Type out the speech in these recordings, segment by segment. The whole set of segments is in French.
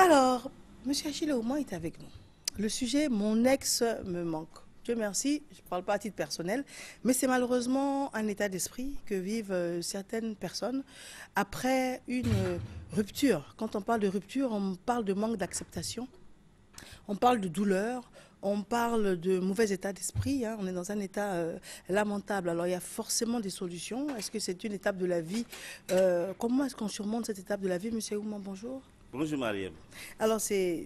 Alors, Monsieur Achille Oumou est avec nous. Le sujet, mon ex me manque. Dieu merci, je ne parle pas à titre personnel, mais c'est malheureusement un état d'esprit que vivent certaines personnes après une rupture. Quand on parle de rupture, on parle de manque d'acceptation, on parle de douleur, on parle de mauvais état d'esprit, hein. On est dans un état lamentable. Alors il y a forcément des solutions. Est-ce que c'est une étape de la vie? Comment est-ce qu'on surmonte cette étape de la vie? Monsieur Oumou, bonjour. Bonjour Mariam. Alors, c'est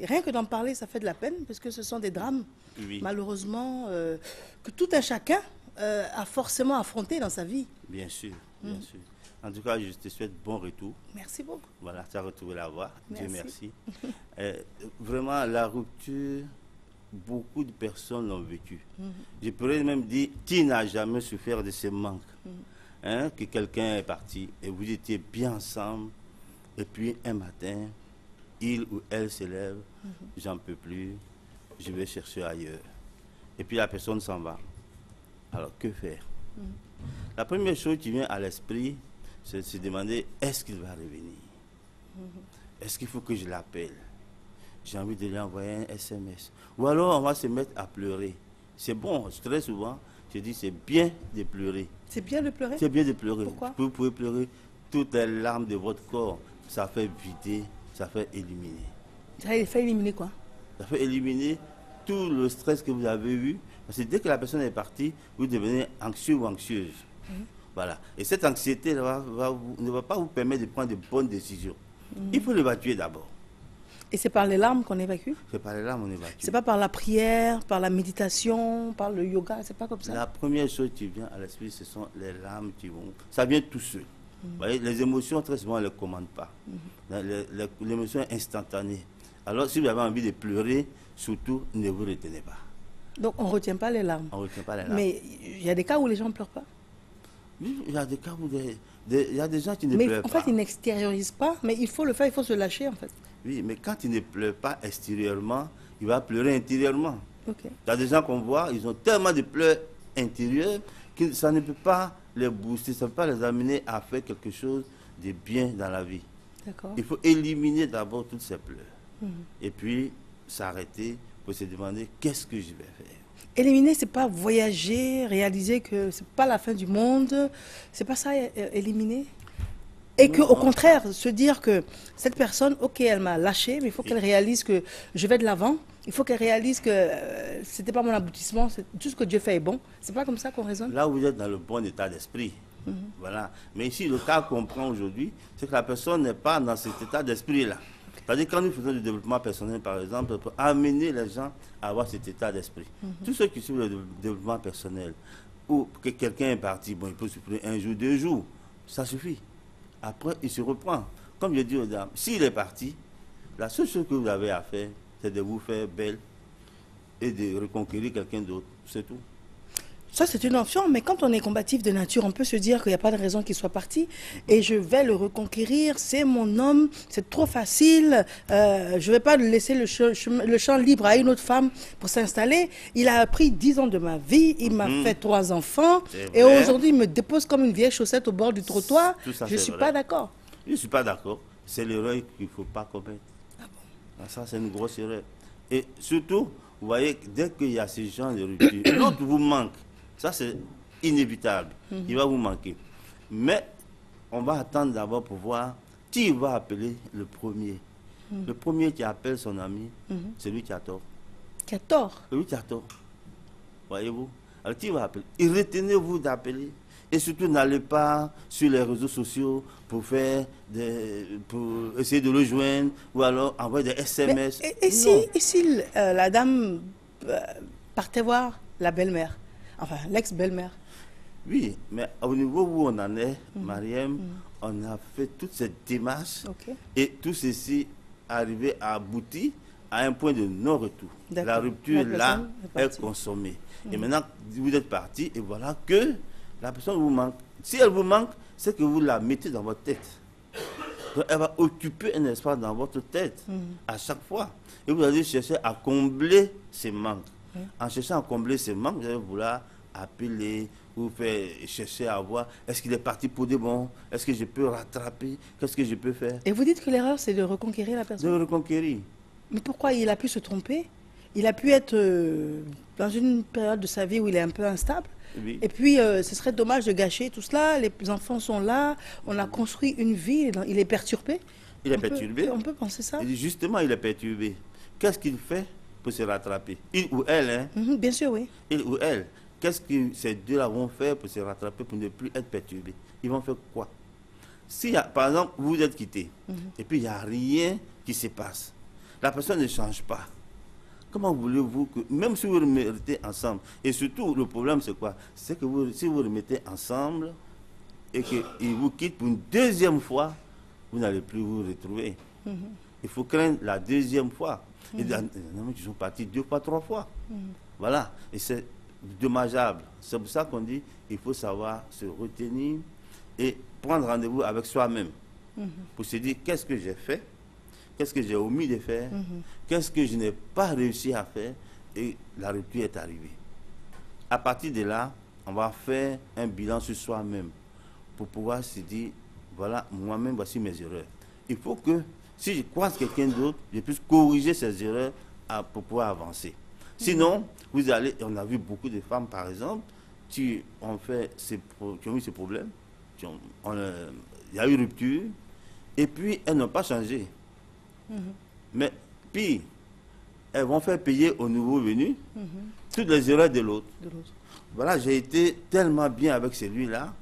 rien que d'en parler, ça fait de la peine, parce que ce sont des drames, Oui. malheureusement, que tout un chacun a forcément affronté dans sa vie. Bien sûr, bien sûr. En tout cas, je te souhaite bon retour. Merci beaucoup. Voilà, tu as retrouvé la voie. Dieu Merci. merci. Vraiment, la rupture, beaucoup de personnes l'ont vécu. Je pourrais même dire, qui n'a jamais souffert de ce manque, hein, que quelqu'un est parti et vous étiez bien ensemble. Et puis un matin, il ou elle se lève, j'en peux plus, je vais chercher ailleurs. Et puis la personne s'en va. Alors que faire? La première chose qui vient à l'esprit, c'est de se demander, est-ce qu'il va revenir? Est-ce qu'il faut que je l'appelle? J'ai envie de lui envoyer un SMS. Ou alors on va se mettre à pleurer. C'est bon, très souvent, je dis c'est bien de pleurer. C'est bien de pleurer? C'est bien de pleurer. Pourquoi? Vous pouvez pleurer toutes les larmes de votre corps. Ça fait vider, ça fait éliminer. Ça fait éliminer quoi? Ça fait éliminer tout le stress que vous avez eu. Parce que dès que la personne est partie, vous devenez anxieux ou anxieuse. Voilà. Et cette anxiété ne va pas vous permettre de prendre de bonnes décisions. Il faut l'évacuer d'abord. Et c'est par les larmes qu'on évacue? C'est par les larmes qu'on évacue. C'est pas par la prière, par la méditation, par le yoga, c'est pas comme ça? La première chose qui vient à l'esprit, ce sont les larmes qui vont... Ça vient tout seul. Vous voyez, les émotions, très souvent, on ne les commande pas. L'émotion est instantanée. Alors, si vous avez envie de pleurer, surtout, ne vous retenez pas. Donc, on ne retient pas les larmes? On ne retient pas les larmes. Mais il y a des cas où les gens ne pleurent pas? Oui, il y a des cas où il y a des gens qui ne pleurent Mais pas. en fait, ils n'extériorisent pas, mais il faut le faire, il faut se lâcher, en fait. Oui, mais quand il ne pleure pas extérieurement, il va pleurer intérieurement. Ok. Il y a des gens qu'on voit, ils ont tellement de pleurs intérieures que ça ne peut pas les booster, ça ne peut pas les amener à faire quelque chose de bien dans la vie. D'accord. Il faut éliminer d'abord toutes ces pleurs. Et puis s'arrêter pour se demander qu'est-ce que je vais faire. Éliminer, c'est pas voyager, réaliser que c'est pas la fin du monde. C'est pas ça, éliminer. Et qu'au contraire, se dire que cette personne, ok, elle m'a lâché, mais il faut qu'elle réalise que je vais de l'avant. Il faut qu'elle réalise que c'était pas mon aboutissement, tout ce que Dieu fait est bon. C'est pas comme ça qu'on raisonne? Là où vous êtes dans le bon état d'esprit. Voilà. Mais ici, le cas qu'on prend aujourd'hui, c'est que la personne n'est pas dans cet état d'esprit-là. C'est-à-dire quand nous faisons du développement personnel, par exemple, pour amener les gens à avoir cet état d'esprit. Tous ceux qui suivent le développement personnel, ou que quelqu'un est parti, bon, il peut supprimer un jour, 2 jours, ça suffit. Après, il se reprend. Comme je dis aux dames, s'il est parti, la seule chose que vous avez à faire, c'est de vous faire belle et de reconquérir quelqu'un d'autre. C'est tout. Ça, c'est une option, mais quand on est combatif de nature, on peut se dire qu'il n'y a pas de raison qu'il soit parti et je vais le reconquérir, c'est mon homme, c'est trop facile, je ne vais pas laisser le champ libre à une autre femme pour s'installer. Il a pris 10 ans de ma vie, il m'a fait 3 enfants et aujourd'hui, il me dépose comme une vieille chaussette au bord du trottoir. Je ne suis pas d'accord. Je ne suis pas d'accord. C'est l'erreur qu'il ne faut pas commettre. Ah bon? Ça, c'est une grosse erreur. Et surtout, vous voyez, dès qu'il y a ces gens de rupture, l'autre vous manque. Ça, c'est inévitable. Il va vous manquer. Mais on va attendre d'abord pour voir qui va appeler le premier. Le premier qui appelle son ami, c'est lui qui a tort. Qui a tort? C'est lui qui a tort. Voyez-vous? Alors, qui va appeler? Et retenez-vous d'appeler. Et surtout, n'allez pas sur les réseaux sociaux pour essayer de le joindre ou alors envoyer des SMS. Et si la dame partait voir la belle-mère? Enfin, l'ex-belle-mère. Oui, mais au niveau où on en est, Mariam, on a fait toute cette démarche et tout ceci arrivé à aboutir à un point de non-retour. La rupture, là, est consommée. Et maintenant, vous êtes parti et voilà que la personne vous manque. Si elle vous manque, c'est que vous la mettez dans votre tête. Donc, elle va occuper un espace dans votre tête à chaque fois. Et vous allez chercher à combler ces manques. En cherchant à combler ces manques, vous allez vouloir appeler, vous faire chercher à voir, est-ce qu'il est parti pour de bon, est-ce que je peux rattraper, qu'est-ce que je peux faire. Et vous dites que l'erreur, c'est de reconquérir la De personne. reconquérir. Mais pourquoi il a pu se tromper? Il a pu être dans une période de sa vie où il est un peu instable. Oui. Et puis, ce serait dommage de gâcher tout cela. Les enfants sont là, on a construit une vie, il est perturbé. Il est perturbé. On peut penser ça. Et justement, il est perturbé. Qu'est-ce qu'il fait pour se rattraper? Il ou elle, hein? Bien sûr, oui. Il ou elle. Qu'est-ce que ces deux-là vont faire pour se rattraper, pour ne plus être perturbés? Ils vont faire quoi? Si, par exemple, vous êtes quittés, et puis il n'y a rien qui se passe, la personne ne change pas. Comment voulez-vous que, même si vous remettez ensemble, et surtout le problème c'est quoi? C'est que si vous remettez ensemble et qu'il vous quitte pour une deuxième fois, vous n'allez plus vous retrouver. Il faut craindre la deuxième fois. Il y a des amis qui sont partis 2 fois, 3 fois. Voilà. Et c'est dommageable. C'est pour ça qu'on dit il faut savoir se retenir et prendre rendez-vous avec soi-même pour se dire qu'est-ce que j'ai fait, qu'est-ce que j'ai omis de faire, qu'est-ce que je n'ai pas réussi à faire, et la rupture est arrivée. À partir de là, on va faire un bilan sur soi-même pour pouvoir se dire voilà, moi-même, voici mes erreurs. Il faut que, si je croise quelqu'un d'autre, je puisse corriger ces erreurs pour pouvoir avancer. Sinon, vous allez, on a vu beaucoup de femmes, par exemple, qui ont eu ces problèmes, il y a eu rupture, et puis elles n'ont pas changé. Mais pire, elles vont faire payer au nouveau venu toutes les erreurs de l'autre. Voilà, j'ai été tellement bien avec celui-là,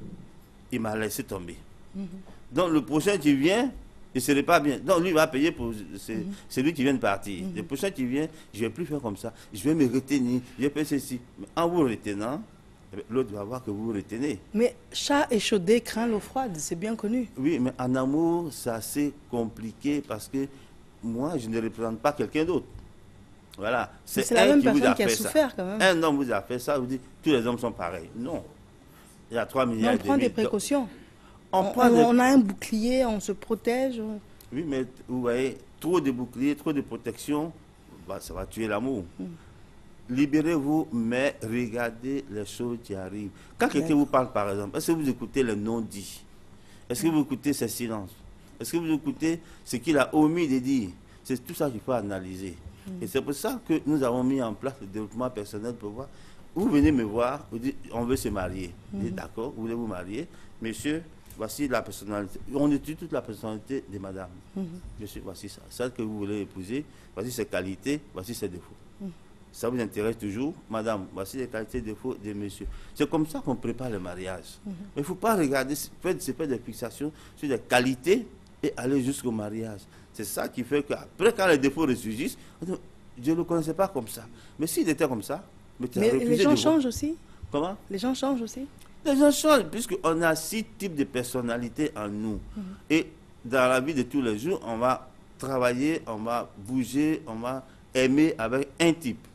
il m'a laissé tomber. Donc le prochain qui vient, il ne serait pas bien. Donc lui va payer pour celui qui vient de partir. Le prochain qui vient, je ne vais plus faire comme ça. Je vais me retenir, je vais faire ceci. Mais en vous retenant, l'autre va voir que vous vous retenez. Mais chat échaudé craint l'eau froide, c'est bien connu. Oui, mais en amour, c'est assez compliqué parce que moi, je ne représente pas quelqu'un d'autre. Voilà. C'est la même personne qui a souffert quand même. Un homme vous a fait ça, vous dites tous les hommes sont pareils. Non. Il y a 3 milliards. Mais on prend des précautions. On a un bouclier, on se protège. Oui, mais vous voyez, trop de boucliers, trop de protection, ça va tuer l'amour. Libérez-vous, mais regardez les choses qui arrivent. Quand quelqu'un vous parle, par exemple, est-ce que vous écoutez le non-dit? Est-ce que vous écoutez ses silences? Est-ce que vous écoutez ce qu'il a omis de dire? C'est tout ça qu'il faut analyser. Et c'est pour ça que nous avons mis en place le développement personnel pour voir. Vous venez me voir, vous dites, on veut se marier. Vous dites, d'accord, vous voulez vous marier? Monsieur, voici la personnalité. On étudie toute la personnalité de madame. Monsieur, voici ça. Celle que vous voulez épouser, voici ses qualités, voici ses défauts. Ça vous intéresse toujours? Madame, voici les qualités et défauts de monsieur. C'est comme ça qu'on prépare le mariage. Mais il ne faut pas regarder, faire des fixations sur des qualités et aller jusqu'au mariage. C'est ça qui fait qu'après, quand les défauts ressurgissent, je ne le connaissais pas comme ça. Mais s'il était comme ça, mais les gens changent aussi. Comment? Les gens changent aussi. Les gens changent, puisqu'on a 6 types de personnalités en nous. Et dans la vie de tous les jours, on va travailler, on va bouger, on va aimer avec un type.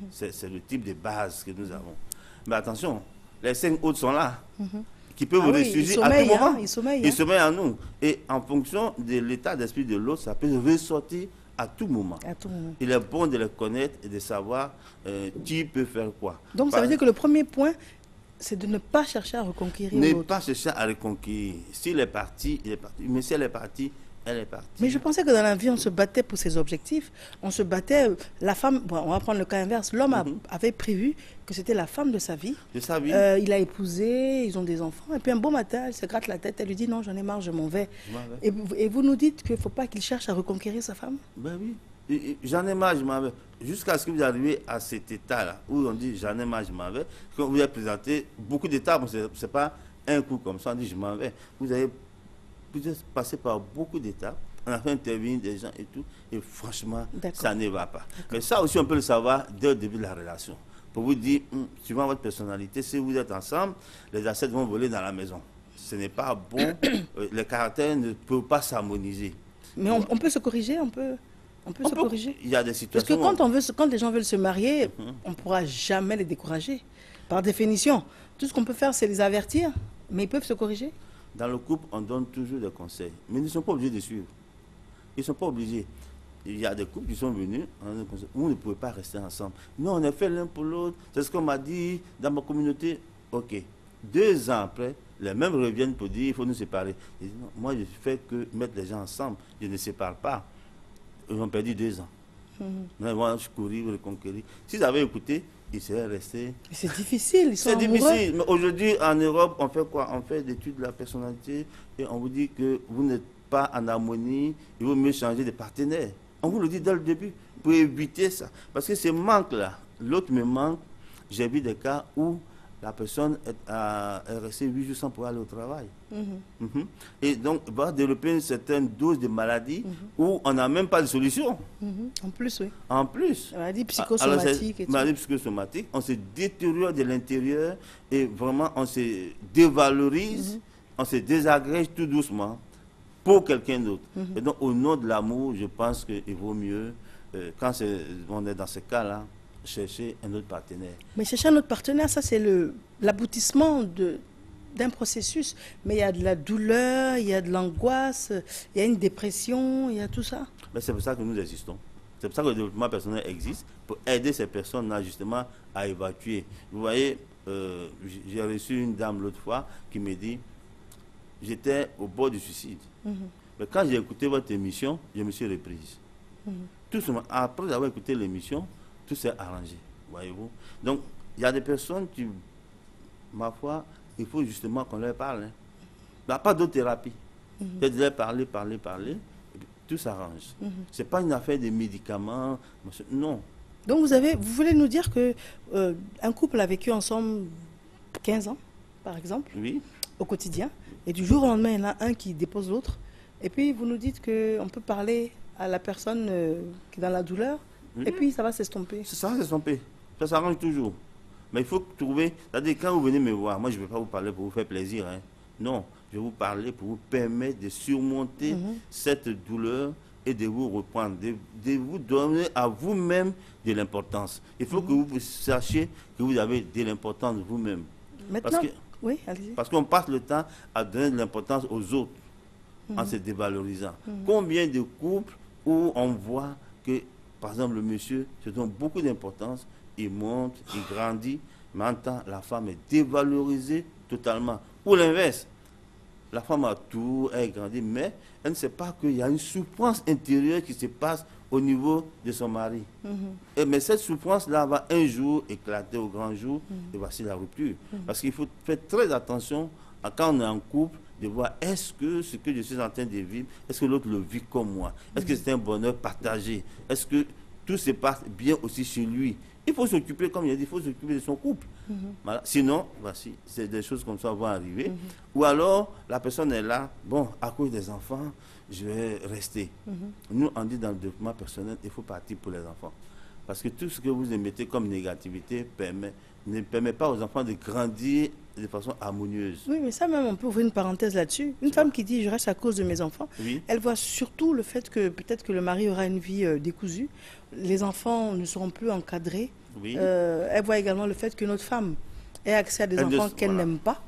C'est le type de base que nous avons. Mais attention, les 5 autres sont là, qui peuvent ressurgir à tout moment. Ils sommeillent en nous. Et en fonction de l'état d'esprit de l'autre, ça peut ressortir à tout moment. Il est bon de les connaître et de savoir qui peut faire quoi. Donc ça veut dire que le premier point, c'est de ne pas chercher à reconquérir l'autre. Ne pas chercher à reconquérir. S'il est parti, il est parti. Mais si elle est partie, elle est partie. Mais je pensais que dans la vie, on se battait pour ses objectifs. On se battait, la femme, bon, on va prendre le cas inverse, l'homme avait prévu que c'était la femme de sa vie. De sa vie. Il a épousé, ils ont des enfants. Et puis un beau matin, elle se gratte la tête, elle lui dit non, j'en ai marre, je m'en vais. Et vous nous dites qu'il ne faut pas qu'il cherche à reconquérir sa femme? Ben oui. J'en ai marre, je m'en vais. Jusqu'à ce que vous arriviez à cet état-là, où on dit j'en ai marre, je m'en vais. Quand vous avez présenté beaucoup d'étapes, ce n'est pas un coup comme ça, on dit je m'en vais. Vous êtes passé par beaucoup d'étapes, on a fait intervenir des gens et tout, et franchement, ça ne va pas. Mais ça aussi, on peut le savoir dès le début de la relation. Pour vous dire, suivant votre personnalité, si vous êtes ensemble, les assiettes vont voler dans la maison. Ce n'est pas bon, les caractères ne peuvent pas s'harmoniser. Mais on peut se corriger, on peut se corriger. Il y a des situations. Parce que quand les gens veulent se marier, on ne pourra jamais les décourager. Par définition, tout ce qu'on peut faire, c'est les avertir, mais ils peuvent se corriger. Dans le couple, on donne toujours des conseils, mais ils ne sont pas obligés de suivre. Ils ne sont pas obligés. il y a des couples qui sont venus, vous ne pouvez pas rester ensemble. Non, on est fait l'un pour l'autre, c'est ce qu'on m'a dit dans ma communauté. Ok, 2 ans après, les mêmes reviennent pour dire il faut nous séparer. Ils disent, non, moi je fais que mettre les gens ensemble, je ne sépare pas. Ils ont perdu 2 ans. Mais moi je couris, reconquérir. S'ils avaient écouté, ils seraient restés. C'est difficile, ils sont C'est amoureux. difficile, mais aujourd'hui en Europe, on fait quoi? On fait des études de la personnalité et on vous dit que vous n'êtes pas en harmonie, il vaut mieux changer de partenaire. On vous le dit dès le début pour éviter ça. Parce que ce manque-là, l'autre me manque. J'ai vu des cas où la personne est restée 8 jours sans pouvoir aller au travail. Et donc, va développer une certaine dose de maladie où on n'a même pas de solution. En plus, oui. En plus. Maladie psychosomatique et tout. Maladie psychosomatique, on se détériore de l'intérieur et vraiment on se dévalorise, on se désagrège tout doucement pour quelqu'un d'autre. Et donc, au nom de l'amour, je pense qu'il vaut mieux, quand on est dans ce cas-là, chercher un autre partenaire. Mais chercher un autre partenaire, ça c'est l'aboutissement d'un processus. Mais il y a de la douleur, il y a de l'angoisse, il y a une dépression, il y a tout ça. Mais c'est pour ça que nous existons. C'est pour ça que le développement personnel existe, pour aider ces personnes-là justement à évacuer. Vous voyez, j'ai reçu une dame l'autre fois qui me dit, j'étais au bord du suicide. Mais quand j'ai écouté votre émission, je me suis reprise. Tout simplement, après avoir écouté l'émission, tout s'est arrangé, voyez-vous. Donc, il y a des personnes qui, ma foi, il faut justement qu'on leur parle. Hein. Il n'y a pas d'autre thérapie. C'est de leur parler, et puis tout s'arrange. Ce n'est pas une affaire de médicaments, non. Donc, vous voulez nous dire que un couple a vécu ensemble 15 ans, par exemple, Oui. au quotidien, et du jour au lendemain, il y en a un qui dépose l'autre, et puis vous nous dites qu'on peut parler à la personne qui est dans la douleur, et puis ça va s'estomper. Ça va s'estomper. Ça s'arrange toujours. Mais il faut trouver... C'est-à-dire, quand vous venez me voir, moi je ne vais pas vous parler pour vous faire plaisir. Hein. Non, je vais vous parler pour vous permettre de surmonter cette douleur et de vous reprendre, de vous donner à vous-même de l'importance. Il faut que vous sachiez que vous avez de l'importance vous-même. Maintenant, oui, allez-y. Parce qu'on passe le temps à donner de l'importance aux autres en se dévalorisant. Combien de couples où on voit que, par exemple, le monsieur se donne beaucoup d'importance, il monte, il grandit, mais en temps, la femme est dévalorisée totalement. Ou l'inverse, la femme a tout, elle grandit, mais elle ne sait pas qu'il y a une souffrance intérieure qui se passe au niveau de son mari. Mais cette souffrance-là va un jour éclater au grand jour, et voici la rupture. Parce qu'il faut faire très attention à quand on est en couple, de voir est-ce que ce que je suis en train de vivre, est-ce que l'autre le vit comme moi? Est-ce que c'est un bonheur partagé? Est-ce que tout se passe bien aussi chez lui? Il faut s'occuper, comme il a dit, il faut s'occuper de son couple. Voilà. Sinon, voici, c'est des choses comme ça vont arriver. Ou alors, la personne est là, bon, à cause des enfants, je vais rester. Nous, on dit dans le développement personnel, il faut partir pour les enfants. Parce que tout ce que vous émettez comme négativité ne permet pas aux enfants de grandir de façon harmonieuse. Oui, mais ça même, on peut ouvrir une parenthèse là-dessus. Une femme qui dit « je reste à cause de mes enfants oui. », elle voit surtout le fait que peut-être que le mari aura une vie décousue, les enfants ne seront plus encadrés. Oui. Elle voit également le fait que notre femme ait accès à des enfants qu'elle n'aime pas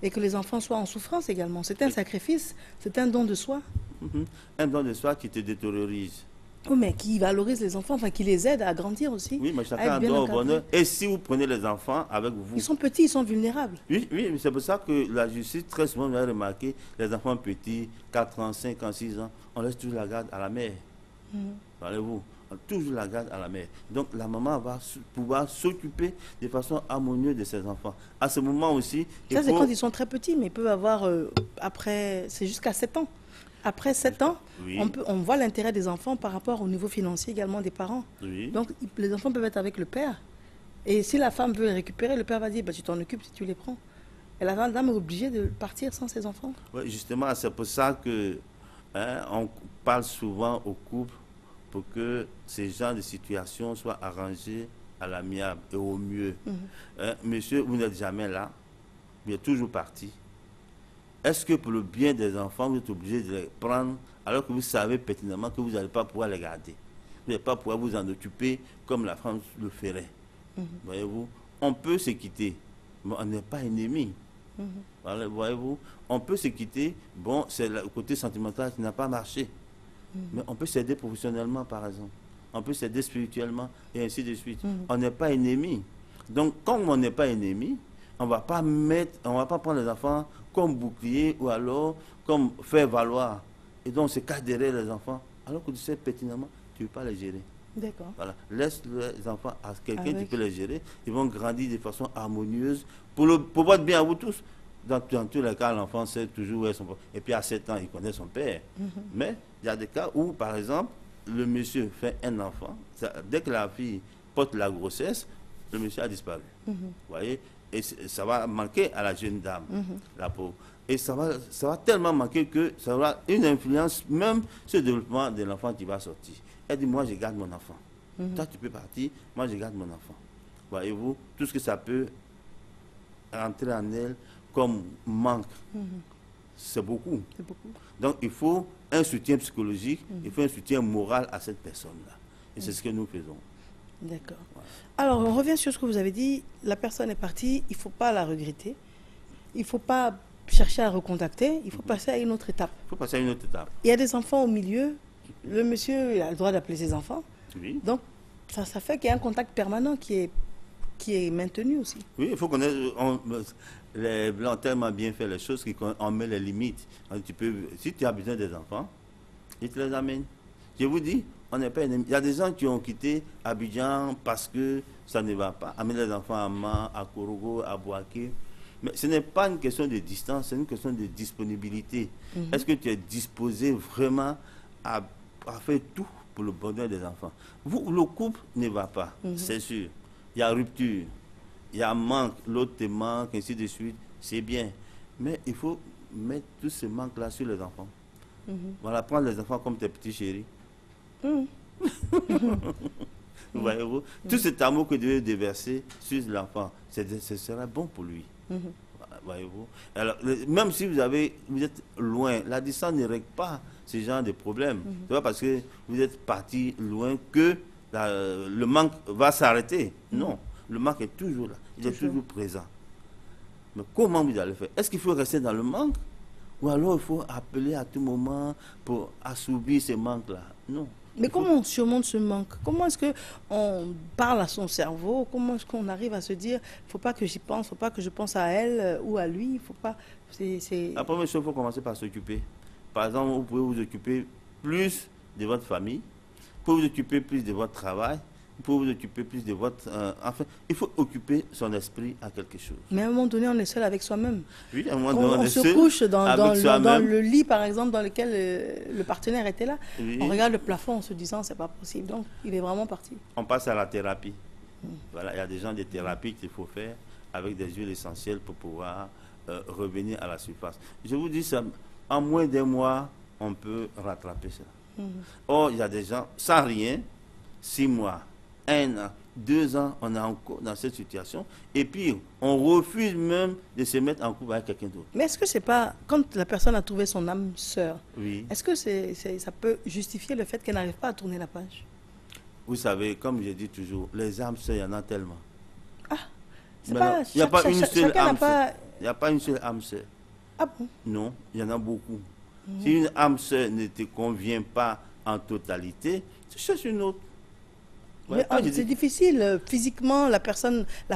et que les enfants soient en souffrance également. C'est un sacrifice, c'est un don de soi. Un don de soi qui te détériorise. Oui, mais qui valorise les enfants, enfin qui les aide à grandir aussi. Oui, mais chacun a un don au bonheur. Et si vous prenez les enfants avec vous... Ils sont petits, ils sont vulnérables. Oui, oui, c'est pour ça que la justice, très souvent, vous avez remarqué, les enfants petits, 4 ans, 5 ans, 6 ans, on laisse toujours la garde à la mère. Parlez-vous, on toujours la garde à la mère. Donc la maman va pouvoir s'occuper de façon harmonieuse de ses enfants. À ce moment aussi... Ça, c'est quand ils sont très petits, mais ils peuvent avoir, après, c'est jusqu'à 7 ans. Après 7 ans, oui. on voit l'intérêt des enfants par rapport au niveau financier également des parents. Oui. Donc, les enfants peuvent être avec le père. Et si la femme veut les récupérer, le père va dire, bah, tu t'en occupes si tu les prends. Et la dame est obligée de partir sans ses enfants. Oui, justement, c'est pour ça que on parle souvent aux couples pour que ces genres de situations soient arrangées à l'amiable et au mieux. Monsieur, vous n'êtes jamais là, vous êtes toujours parti. Est-ce que pour le bien des enfants, vous êtes obligé de les prendre alors que vous savez pertinemment que vous n'allez pas pouvoir les garder? Vous n'allez pas pouvoir vous en occuper comme la femme le ferait. Voyez-vous, on peut se quitter, mais on n'est pas ennemis. Voyez-vous, on peut se quitter, bon, c'est le côté sentimental qui n'a pas marché. Mais on peut s'aider professionnellement, par exemple. On peut s'aider spirituellement, et ainsi de suite. On n'est pas ennemis. Donc, comme on n'est pas ennemis, on ne va pas prendre les enfants comme bouclier ou alors comme faire valoir. Et donc, on se cache derrière les enfants, alors que tu sais pertinemment, tu ne peux pas les gérer. D'accord. Voilà. Laisse les enfants à quelqu'un qui peut les gérer. Ils vont grandir de façon harmonieuse pour votre bien à vous tous. Dans tous les cas, l'enfant sait toujours où est son père. Et puis à 7 ans, il connaît son père. Mais il y a des cas où, par exemple, le monsieur fait un enfant. Dès que la fille porte la grossesse, le monsieur a disparu. Vous voyez? Et ça va manquer à la jeune dame, la pauvre. Et ça va tellement manquer que ça aura une influence même sur le développement de l'enfant qui va sortir. Elle dit, moi, je garde mon enfant. Toi, tu peux partir, moi, je garde mon enfant. Voyez-vous, tout ce que ça peut entrer en elle comme manque, c'est beaucoup. Donc, il faut un soutien psychologique, il faut un soutien moral à cette personne-là. Et c'est ce que nous faisons. D'accord. Voilà. Alors, on revient sur ce que vous avez dit. La personne est partie, il ne faut pas la regretter. Il ne faut pas chercher à recontacter, il faut passer à une autre étape. Il faut passer à une autre étape. Il y a des enfants au milieu. Le monsieur il a le droit d'appeler ses enfants. Oui. Donc, ça fait qu'il y a un contact permanent qui est maintenu aussi. Oui, il faut connaître. Les Blancs ont tellement bien fait les choses qu'on met les limites. Si tu as besoin des enfants, ils te les amènent. Je vous dis, on n'est pas ennemis. Il y a des gens qui ont quitté Abidjan parce que ça ne va pas. Amener les enfants à Man, à Korogo, à Bouaké. Mais ce n'est pas une question de distance, c'est une question de disponibilité. Est-ce que tu es disposé vraiment à faire tout pour le bonheur des enfants? Le couple ne va pas, c'est sûr. Il y a rupture, il y a manque, l'autre te manque, ainsi de suite. C'est bien. Mais il faut mettre tous ces manques-là sur les enfants. Voilà, prendre les enfants comme tes petits chéris. Voyez-vous, tout cet amour que vous devez déverser sur l'enfant, ce sera bon pour lui. Voyez-vous. Alors, même si vous êtes loin, la distance ne règle pas ce genre de problème. C'est pas parce que vous êtes parti loin que le manque va s'arrêter. Non, le manque est toujours là, il est toujours présent. Mais comment vous allez faire? Est-ce qu'il faut rester dans le manque? Ou alors il faut appeler à tout moment pour assouvir ce manque-là? Non. Mais comment on surmonte ce manque? Comment est-ce qu'on parle à son cerveau? Comment est-ce qu'on arrive à se dire, il ne faut pas que j'y pense, il ne faut pas que je pense à elle ou à lui, il faut pas... La première chose, il faut commencer par s'occuper. Par exemple, vous pouvez vous occuper plus de votre famille, vous pouvez vous occuper plus de votre travail, vous pouvez vous occuper plus de votre... enfin, il faut occuper son esprit à quelque chose. Mais à un moment donné, on est seul avec soi-même. Oui, à un moment donné, on se couche dans le lit, par exemple, dans lequel le partenaire était là. Oui. On regarde le plafond en se disant, c'est pas possible. Donc, il est vraiment parti. On passe à la thérapie. Voilà, il y a des gens de thérapie qu'il faut faire avec des huiles essentielles pour pouvoir revenir à la surface. Je vous dis ça, en moins d'un mois, on peut rattraper ça. Or, il y a des gens, sans rien, 6 mois, 1 an, 2 ans, on est encore dans cette situation. Et puis, on refuse même de se mettre en couple avec quelqu'un d'autre. Mais est-ce que c'est pas, quand la personne a trouvé son âme sœur, oui. Est-ce que ça peut justifier le fait qu'elle n'arrive pas à tourner la page? Vous savez, comme je dis toujours, les âmes sœurs, il y en a tellement. Ah, c'est pas... Il n'y a pas une seule âme sœur. Il n'y a pas une seule âme sœur. Ah bon? Non, il y en a beaucoup. Si une âme sœur ne te convient pas en totalité, tu cherches une autre. Ouais, c'est difficile. Physiquement, la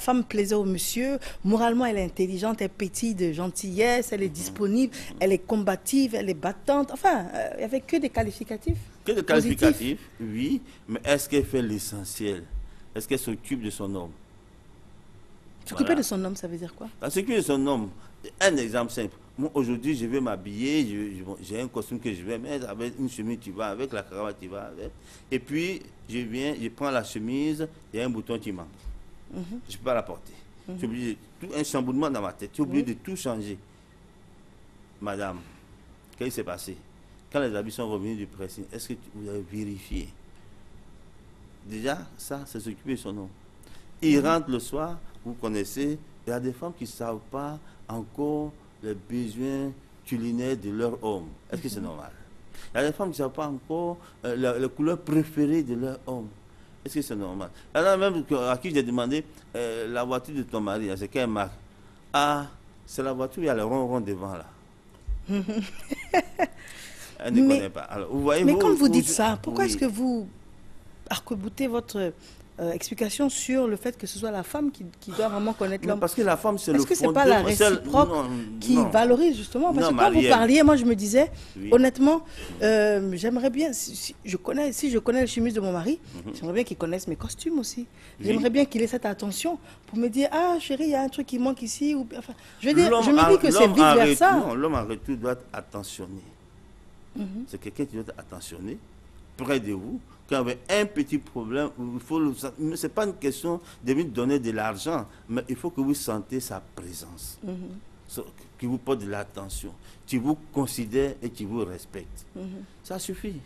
femme plaisait au monsieur. Moralement, elle est intelligente, elle pétille de gentillesse, elle est disponible, elle est combative, elle est battante. Enfin, il n'y avait que des qualificatifs. Que des qualificatifs, oui. Mais est-ce qu'elle fait l'essentiel? Est-ce qu'elle s'occupe de son homme? S'occuper de son homme, ça veut dire quoi? S'occuper de son homme. Un exemple simple. Moi, aujourd'hui, je vais m'habiller, j'ai un costume que je vais mettre, avec une chemise qui va avec, la cravate qui va avec. Et puis, je prends la chemise, il y a un bouton qui manque. Je ne peux pas la porter. J'ai oublié un chamboulement dans ma tête. J'ai oublié de tout changer. Madame, qu'est-ce qui s'est passé? Quand les habits sont revenus du pressing, est-ce que vous avez vérifié? Déjà, ça, c'est s'occuper de son homme. Il rentre le soir, vous connaissez, il y a des femmes qui ne savent pas encore les besoins culinaires de leur homme. Est-ce que c'est normal? Il y a des femmes qui ne savent pas encore les couleurs préférées de leur homme. Est-ce que c'est normal? Il y en a même à qui j'ai demandé la voiture de ton mari, c'est quelle marque? Ah, c'est la voiture, il y a le rond-rond devant là. Elle ne connaît pas. Alors, vous voyez, mais quand vous dites ça, pourquoi oui. est-ce que vous arc-boutez votre explication sur le fait que ce soit la femme qui doit vraiment connaître l'homme? Parce que la femme, c'est le fondement. Est-ce que ce n'est pas la réciproque qui valorise justement? Parce que quand vous parliez, moi je me disais, honnêtement, j'aimerais bien, si je connais le chimiste de mon mari, j'aimerais bien qu'il connaisse mes costumes aussi. J'aimerais bien qu'il ait cette attention pour me dire, ah chérie, il y a un truc qui manque ici. Ou, enfin, je me dis que c'est vice-versa. Non, l'homme en retour doit être attentionné. C'est quelqu'un qui doit être attentionné, près de vous. Quand vous avez un petit problème, ce n'est pas une question de lui donner de l'argent, mais il faut que vous sentez sa présence, qui vous porte de l'attention, qui vous considère et qui vous respecte. Ça suffit.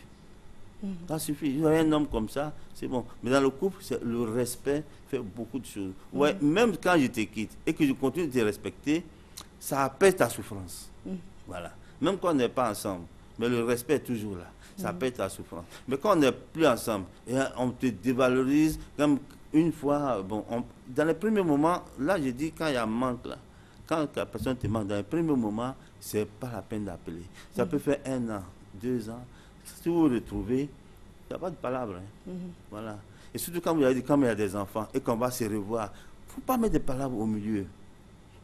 Ça suffit. Vous avez un homme comme ça, c'est bon. Mais dans le couple, le respect fait beaucoup de choses. Ouais, même quand je te quitte et que je continue de te respecter, ça apaise ta souffrance. Voilà. Même quand on n'est pas ensemble, mais le respect est toujours là. Ça peut être la souffrance. Mais quand on n'est plus ensemble, et on te dévalorise, comme une fois, bon, dans les premiers moments, là je dis quand il y a un manque, là, quand la personne te manque, dans les premiers moments, c'est pas la peine d'appeler. Ça peut faire 1 an, 2 ans. Si vous vous retrouvez, il n'y a pas de palabre. Voilà. Et surtout quand vous avez dit, quand il y a des enfants et qu'on va se revoir, il ne faut pas mettre des palabres au milieu.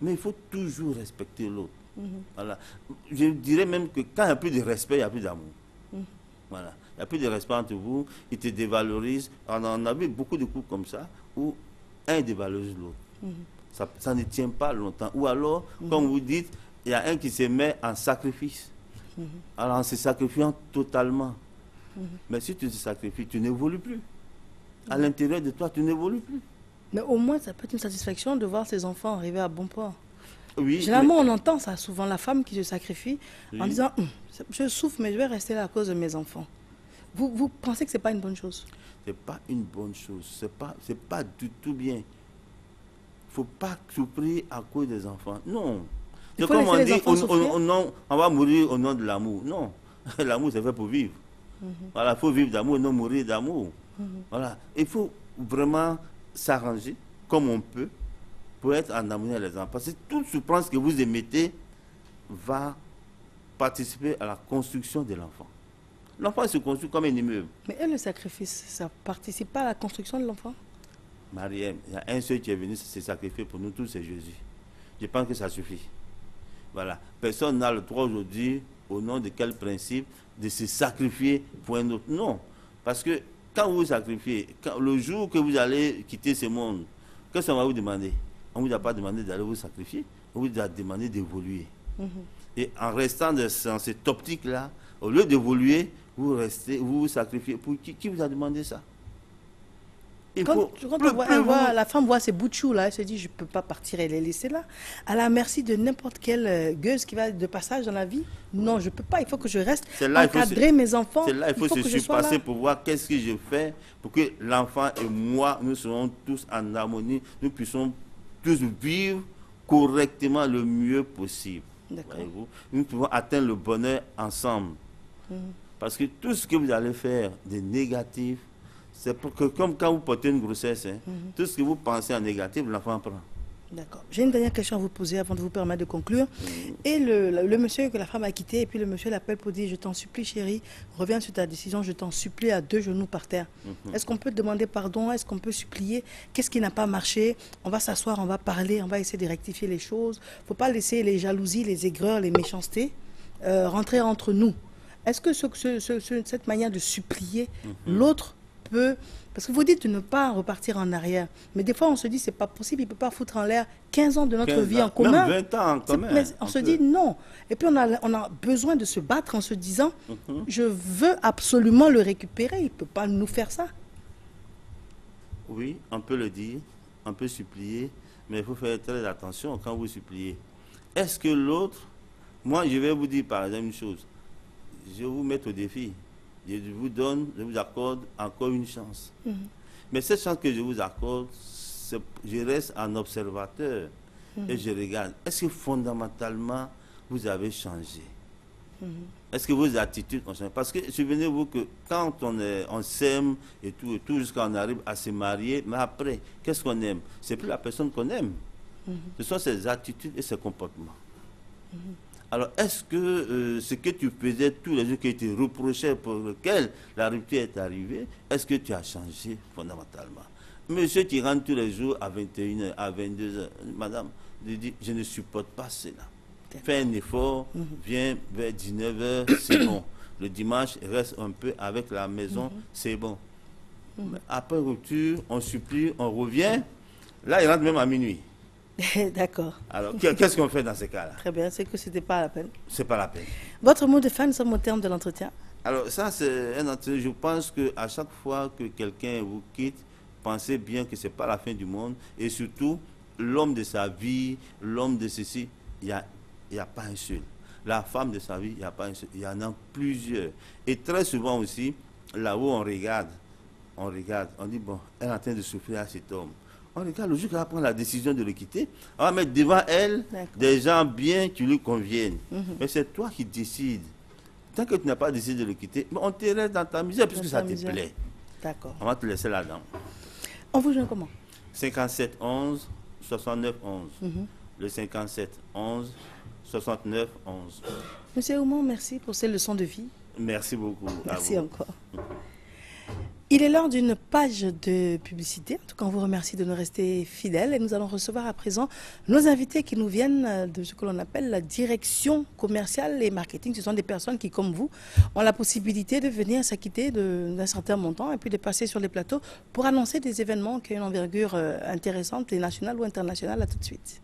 Mais il faut toujours respecter l'autre. Voilà. Je dirais même que quand il n'y a plus de respect, il n'y a plus d'amour. Voilà. Il n'y a plus de respect entre vous, ils te dévalorisent. On a vu beaucoup de couples comme ça, où un dévalorise l'autre. Ça ne tient pas longtemps. Ou alors, comme vous dites, il y a un qui se met en sacrifice. Alors en se sacrifiant totalement. Mais si tu te sacrifies, tu n'évolues plus. À l'intérieur de toi, tu n'évolues plus. Mais au moins, ça peut être une satisfaction de voir ses enfants arriver à bon port. Oui, généralement, on entend ça souvent, la femme qui se sacrifie en disant je souffre, mais je vais rester là à cause de mes enfants. Vous pensez que ce n'est pas une bonne chose? Ce n'est pas une bonne chose. Ce n'est pas du tout bien. Il ne faut pas souffrir à cause des enfants. Non. C'est comme on dit, on va mourir au nom de l'amour. Non. L'amour, c'est fait pour vivre. Voilà, il faut vivre d'amour, non mourir d'amour. Voilà. Il faut vraiment s'arranger comme on peut pour être en harmonie avec les enfants. Parce que toute souffrance que vous émettez va participer à la construction de l'enfant. L'enfant se construit comme un immeuble. Mais et le sacrifice, ça ne participe pas à la construction de l'enfant? Mariam, il y a un seul qui est venu se sacrifier pour nous tous, c'est Jésus. Je pense que ça suffit. Voilà. Personne n'a le droit aujourd'hui, au nom de quel principe, de se sacrifier pour un autre. Non. Parce que quand vous vous sacrifiez, le jour que vous allez quitter ce monde, qu'est-ce qu'on va vous demander? On ne vous a pas demandé d'aller vous sacrifier, on vous a demandé d'évoluer. Et en restant dans cette optique-là, au lieu d'évoluer, vous vous sacrifiez. Pour qui vous a demandé ça? Quand la femme voit ses bouts de chou là, elle se dit je ne peux pas partir et les laisser là, à la merci de n'importe quelle gueuse qui va de passage dans la vie. Non, je ne peux pas, il faut que je reste encadrer mes enfants. C'est là il faut se surpasser pour voir qu'est-ce que je fais pour que l'enfant et moi, nous serons tous en harmonie, nous puissions tous vivre correctement le mieux possible. Nous pouvons atteindre le bonheur ensemble. Parce que tout ce que vous allez faire de négatif, c'est pour que, comme quand vous portez une grossesse, tout ce que vous pensez en négatif, l'enfant prend. D'accord. J'ai une dernière question à vous poser avant de vous permettre de conclure. Et le monsieur que la femme a quitté, et puis le monsieur l'appelle pour dire, je t'en supplie chérie, reviens sur ta décision, je t'en supplie à 2 genoux par terre. Est-ce qu'on peut demander pardon? Est-ce qu'on peut supplier? Qu'est-ce qui n'a pas marché? On va s'asseoir, on va parler, on va essayer de rectifier les choses. Il ne faut pas laisser les jalousies, les aigreurs, les méchancetés rentrer entre nous. Est-ce que cette manière de supplier, l'autre peut... Parce que vous dites de ne pas repartir en arrière. Mais des fois, on se dit, c'est pas possible, il ne peut pas foutre en l'air 15 ans de notre vie en commun. Même 20 ans en commun. Mais on se dit non. Et puis, on a besoin de se battre en se disant, je veux absolument le récupérer, il ne peut pas nous faire ça. Oui, on peut le dire, on peut supplier, mais il faut faire très attention quand vous suppliez. Est-ce que l'autre... Moi, je vais vous dire par exemple une chose. Je vais vous mettre au défi. Je vous accorde encore une chance. Mais cette chance que je vous accorde, je reste un observateur et je regarde. Est-ce que fondamentalement, vous avez changé? Est-ce que vos attitudes ont changé? Parce que souvenez-vous que quand on s'aime et tout jusqu'à on arrive à se marier, mais après, qu'est-ce qu'on aime? C'est plus la personne qu'on aime. Ce sont ses attitudes et ses comportements. Alors, est-ce que ce que tu faisais tous les jours, qui te reprochait, pour lequel la rupture est arrivée, est-ce que tu as changé fondamentalement? Monsieur qui rentre tous les jours à 21h, à 22h, madame, je dis, je ne supporte pas cela. Fais un effort, viens vers 19h, c'est bon. Le dimanche, reste un peu avec la maison, c'est bon. Après rupture, on supplie, on revient. Là, il rentre même à minuit. D'accord. Alors, qu'est-ce qu'on fait dans ces cas-là? Très bien, c'est que ce n'était pas la peine. C'est pas la peine. Votre mot de fin, nous sommes au terme de l'entretien. Alors, ça, c'est un entretien. Je pense qu'à chaque fois que quelqu'un vous quitte, pensez bien que ce n'est pas la fin du monde. Et surtout, l'homme de sa vie, l'homme de ceci, il n'y a pas un seul. La femme de sa vie, il n'y a pas un seul. Il y en a plusieurs. Et très souvent aussi, là-haut, on regarde, on dit, bon, elle est en train de souffrir à cet homme. On regarde le jour qu'elle va prendre la décision de le quitter, on va mettre devant elle des gens bien qui lui conviennent. Mais c'est toi qui décides. Tant que tu n'as pas décidé de le quitter, on te laisse dans ta misère puisque ça te plaît. D'accord. On va te laisser là-dedans. On vous joint comment? 57 11 69 11. Le 57 11 69 11. Monsieur Oumon, merci pour ces leçons de vie. Merci beaucoup. Merci encore. Il est l'heure d'une page de publicité. En tout cas, on vous remercie de nous rester fidèles. Et nous allons recevoir à présent nos invités qui nous viennent de ce que l'on appelle la direction commerciale et marketing. Ce sont des personnes qui, comme vous, ont la possibilité de venir s'acquitter d'un certain montant et puis de passer sur les plateaux pour annoncer des événements qui ont une envergure intéressante et nationale ou internationale. À tout de suite.